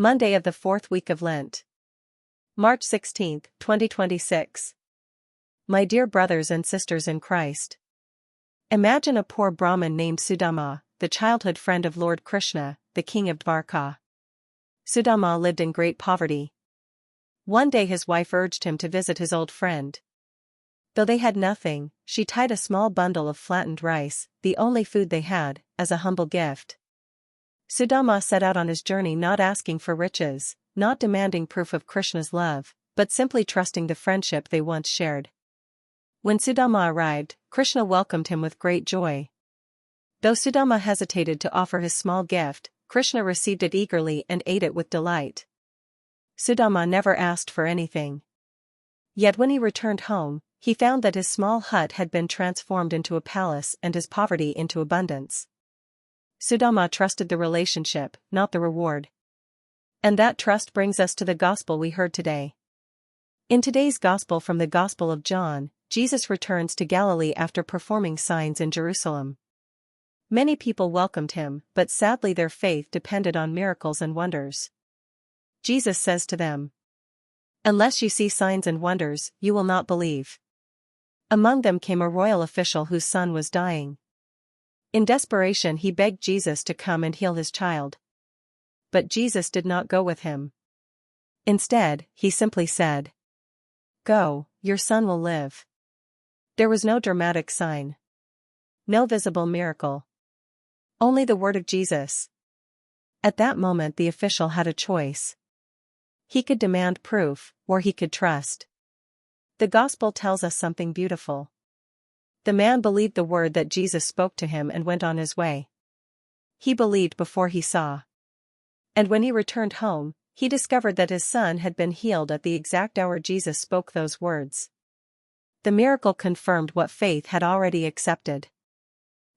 Monday of the fourth week of Lent. March 16, 2026. My dear brothers and sisters in Christ. Imagine a poor Brahmin named Sudama, the childhood friend of Lord Krishna, the king of Dwarka. Sudama lived in great poverty. One day his wife urged him to visit his old friend. Though they had nothing, she tied a small bundle of flattened rice, the only food they had, as a humble gift. Sudama set out on his journey not asking for riches, not demanding proof of Krishna's love, but simply trusting the friendship they once shared. When Sudama arrived, Krishna welcomed him with great joy. Though Sudama hesitated to offer his small gift, Krishna received it eagerly and ate it with delight. Sudama never asked for anything. Yet when he returned home, he found that his small hut had been transformed into a palace and his poverty into abundance. Sudama trusted the relationship, not the reward. And that trust brings us to the gospel we heard today. In today's gospel from the Gospel of John, Jesus returns to Galilee after performing signs in Jerusalem. Many people welcomed him, but sadly their faith depended on miracles and wonders. Jesus says to them, "Unless you see signs and wonders, you will not believe." Among them came a royal official whose son was dying. In desperation he begged Jesus to come and heal his child. But Jesus did not go with him. Instead, he simply said, "Go, your son will live." There was no dramatic sign. No visible miracle. Only the word of Jesus. At that moment the official had a choice. He could demand proof, or he could trust. The gospel tells us something beautiful. The man believed the word that Jesus spoke to him and went on his way. He believed before he saw. And when he returned home, he discovered that his son had been healed at the exact hour Jesus spoke those words. The miracle confirmed what faith had already accepted.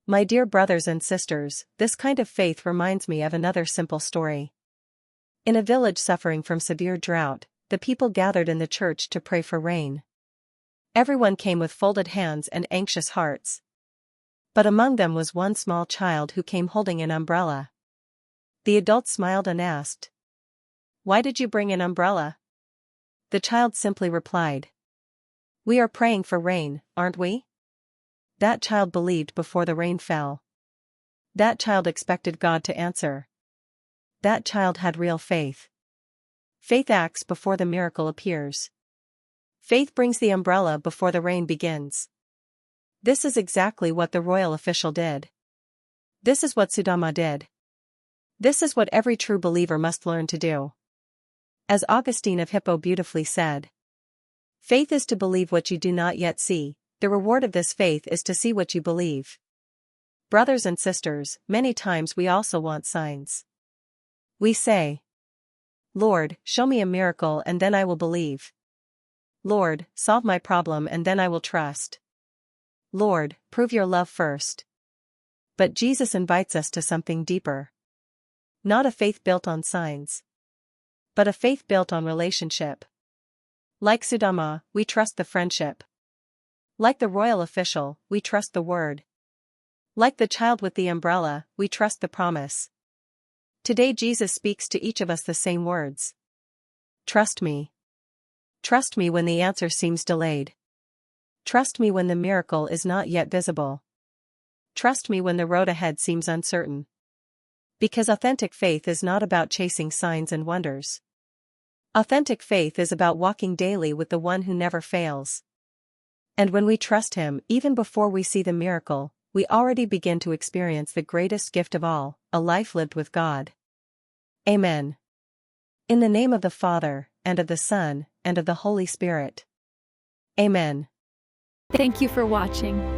My dear brothers and sisters, this kind of faith reminds me of another simple story. In a village suffering from severe drought, the people gathered in the church to pray for rain. Everyone came with folded hands and anxious hearts. But among them was one small child who came holding an umbrella. The adult smiled and asked, "Why did you bring an umbrella?" The child simply replied, "We are praying for rain, aren't we?" That child believed before the rain fell. That child expected God to answer. That child had real faith. Faith acts before the miracle appears. Faith brings the umbrella before the rain begins. This is exactly what the royal official did. This is what Sudama did. This is what every true believer must learn to do. As Augustine of Hippo beautifully said, "Faith is to believe what you do not yet see, the reward of this faith is to see what you believe." Brothers and sisters, many times we also want signs. We say, "Lord, show me a miracle and then I will believe. Lord, solve my problem and then I will trust. Lord, prove your love first." But Jesus invites us to something deeper. Not a faith built on signs, but a faith built on relationship. Like Sudama, we trust the friendship. Like the royal official, we trust the word. Like the child with the umbrella, we trust the promise. Today Jesus speaks to each of us the same words. Trust me. Trust me when the answer seems delayed. Trust me when the miracle is not yet visible. Trust me when the road ahead seems uncertain. Because authentic faith is not about chasing signs and wonders. Authentic faith is about walking daily with the one who never fails. And when we trust him, even before we see the miracle, we already begin to experience the greatest gift of all, a life lived with God. Amen. In the name of the Father, and of the Son, and of the Holy Spirit. Amen. Thank you for watching.